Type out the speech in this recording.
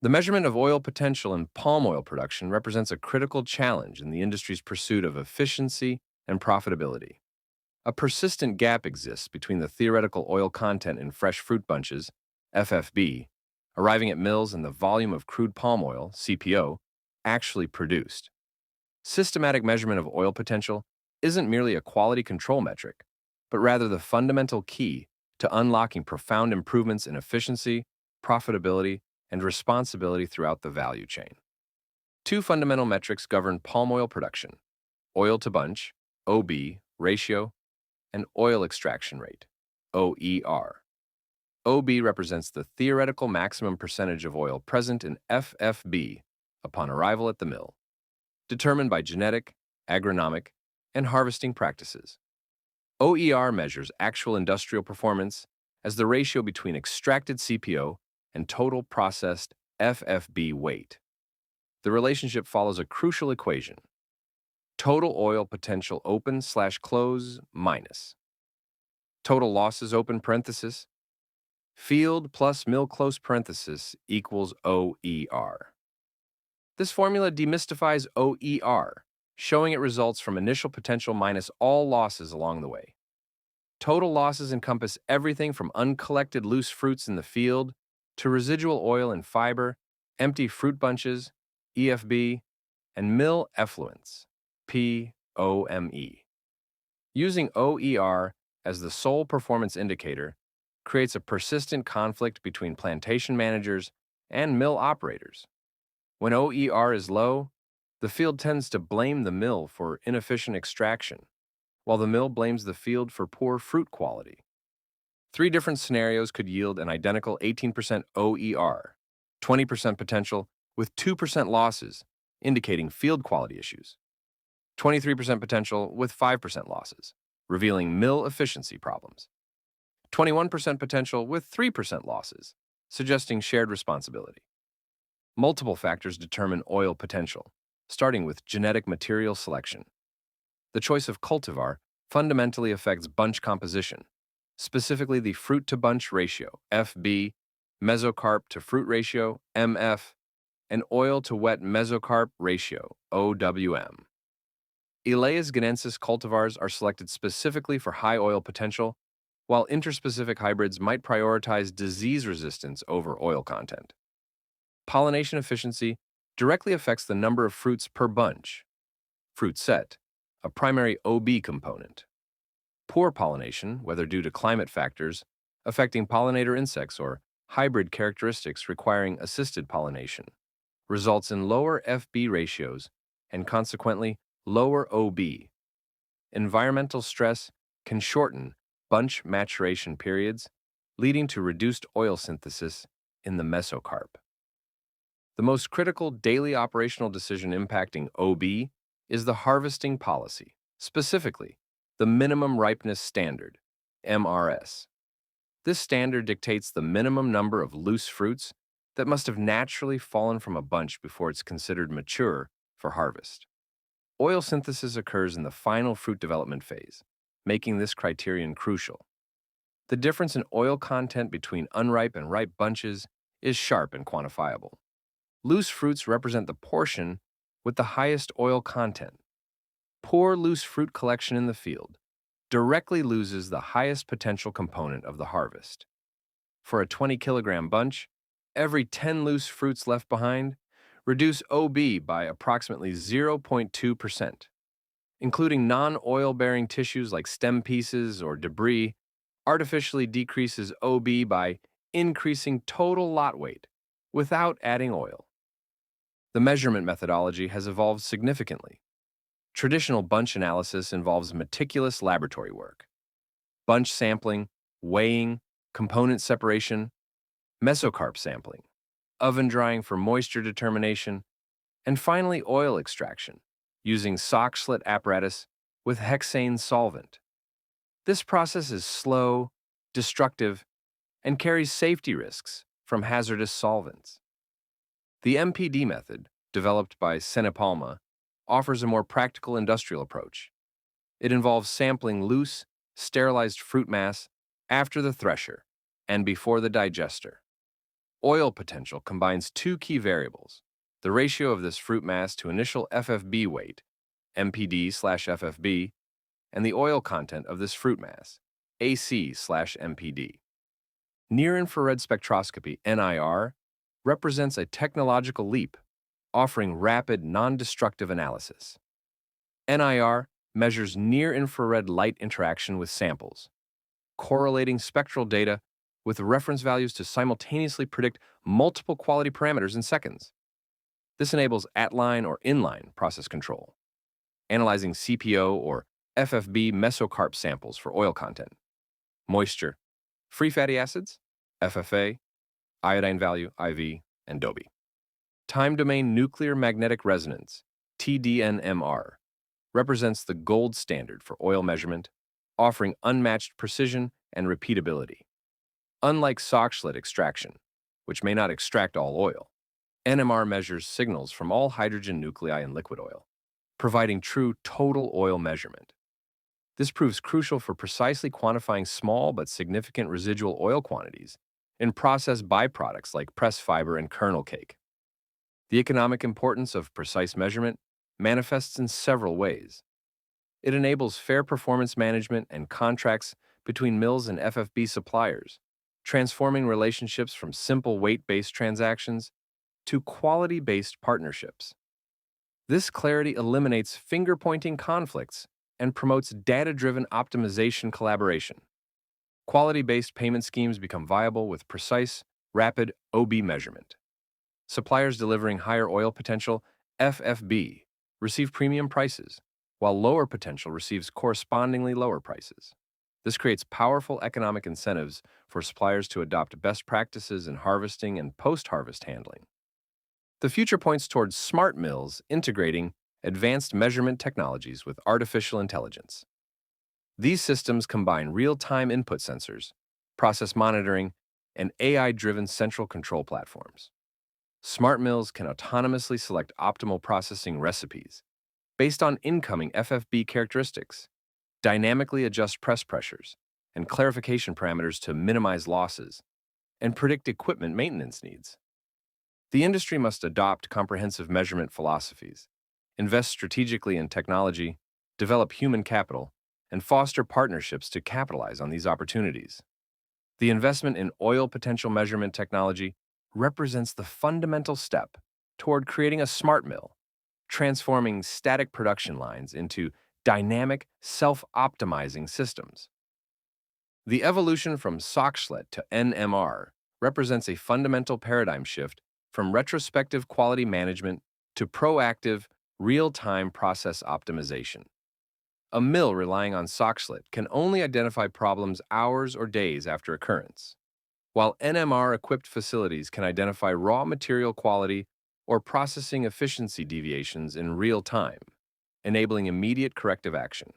The measurement of oil potential in palm oil production represents a critical challenge in the industry's pursuit of efficiency and profitability. A persistent gap exists between the theoretical oil content in fresh fruit bunches, FFB, arriving at mills and the volume of crude palm oil, CPO, actually produced. Systematic measurement of oil potential isn't merely a quality control metric, but rather the fundamental key to unlocking profound improvements in efficiency, profitability, and responsibility throughout the value chain. Two fundamental metrics govern palm oil production: oil to bunch, OB, ratio, and oil extraction rate, OER. OB represents the theoretical maximum percentage of oil present in FFB upon arrival at the mill, determined by genetic, agronomic, and harvesting practices. OER measures actual industrial performance as the ratio between extracted CPO and total processed FFB weight. The relationship follows a crucial equation: total oil potential open/close minus total losses open parenthesis field plus mill close parenthesis equals OER. This formula demystifies OER, showing it results from initial potential minus all losses along the way. Total losses encompass everything from uncollected loose fruits in the field to residual oil and fiber, empty fruit bunches, EFB, and mill effluents, POME. Using OER as the sole performance indicator creates a persistent conflict between plantation managers and mill operators. When OER is low, the field tends to blame the mill for inefficient extraction, while the mill blames the field for poor fruit quality. Three different scenarios could yield an identical 18% OER, 20% potential with 2% losses, indicating field quality issues, 23% potential with 5% losses, revealing mill efficiency problems, 21% potential with 3% losses, suggesting shared responsibility. Multiple factors determine oil potential, starting with genetic material selection. The choice of cultivar fundamentally affects bunch composition, specifically the fruit-to-bunch ratio, FB, mesocarp to fruit ratio, MF, and oil-to-wet mesocarp ratio, OWM. Elaeus guinensis cultivars are selected specifically for high oil potential, while interspecific hybrids might prioritize disease resistance over oil content. Pollination efficiency directly affects the number of fruits per bunch. Fruit set, a primary OB component. Poor pollination, whether due to climate factors affecting pollinator insects or hybrid characteristics requiring assisted pollination, results in lower FB ratios and consequently lower OB. Environmental stress can shorten bunch maturation periods, leading to reduced oil synthesis in the mesocarp. The most critical daily operational decision impacting OB is the harvesting policy, specifically the minimum ripeness standard, MRS. This standard dictates the minimum number of loose fruits that must have naturally fallen from a bunch before it's considered mature for harvest. Oil synthesis occurs in the final fruit development phase, making this criterion crucial. The difference in oil content between unripe and ripe bunches is sharp and quantifiable. Loose fruits represent the portion with the highest oil content. Poor loose fruit collection in the field directly loses the highest potential component of the harvest. For a 20-kilogram bunch, every 10 loose fruits left behind reduce OB by approximately 0.2%. Including non-oil-bearing tissues like stem pieces or debris artificially decreases OB by increasing total lot weight without adding oil. The measurement methodology has evolved significantly. Traditional bunch analysis involves meticulous laboratory work: bunch sampling, weighing, component separation, mesocarp sampling, oven drying for moisture determination, and finally oil extraction, using sock slit apparatus with hexane solvent. This process is slow, destructive, and carries safety risks from hazardous solvents. The MPD method, developed by MyPalm, offers a more practical industrial approach. It involves sampling loose, sterilized fruit mass after the thresher and before the digester. Oil potential combines two key variables: the ratio of this fruit mass to initial FFB weight, MPD/FFB, and the oil content of this fruit mass, AC/MPD. Near-infrared spectroscopy, NIR, represents a technological leap, offering rapid, non-destructive analysis. NIR measures near-infrared light interaction with samples, correlating spectral data with reference values to simultaneously predict multiple quality parameters in seconds. This enables at-line or in-line process control, analyzing CPO or FFB mesocarp samples for oil content, moisture, free fatty acids, FFA, iodine value, IV, and DOBE. Time-Domain Nuclear Magnetic Resonance, TDNMR, represents the gold standard for oil measurement, offering unmatched precision and repeatability. Unlike sock-slit extraction, which may not extract all oil, NMR measures signals from all hydrogen nuclei in liquid oil, providing true total oil measurement. This proves crucial for precisely quantifying small but significant residual oil quantities in processed byproducts like pressed fiber and kernel cake. The economic importance of precise measurement manifests in several ways. It enables fair performance management and contracts between mills and FFB suppliers, transforming relationships from simple weight-based transactions to quality-based partnerships. This clarity eliminates finger-pointing conflicts and promotes data-driven optimization collaboration. Quality-based payment schemes become viable with precise, rapid OB measurement. Suppliers delivering higher oil potential, FFB, receive premium prices, while lower potential receives correspondingly lower prices. This creates powerful economic incentives for suppliers to adopt best practices in harvesting and post-harvest handling. The future points towards smart mills integrating advanced measurement technologies with artificial intelligence. These systems combine real-time input sensors, process monitoring, and AI-driven central control platforms. Smart mills can autonomously select optimal processing recipes based on incoming FFB characteristics, dynamically adjust press pressures and clarification parameters to minimize losses, and predict equipment maintenance needs. The industry must adopt comprehensive measurement philosophies, invest strategically in technology, develop human capital, and foster partnerships to capitalize on these opportunities. The investment in oil potential measurement technology represents the fundamental step toward creating a smart mill, transforming static production lines into dynamic, self-optimizing systems. The evolution from sock-slit to NMR represents a fundamental paradigm shift from retrospective quality management to proactive, real-time process optimization. A mill relying on sock-slit can only identify problems hours or days after occurrence, while NMR-equipped facilities can identify raw material quality or processing efficiency deviations in real time, enabling immediate corrective action.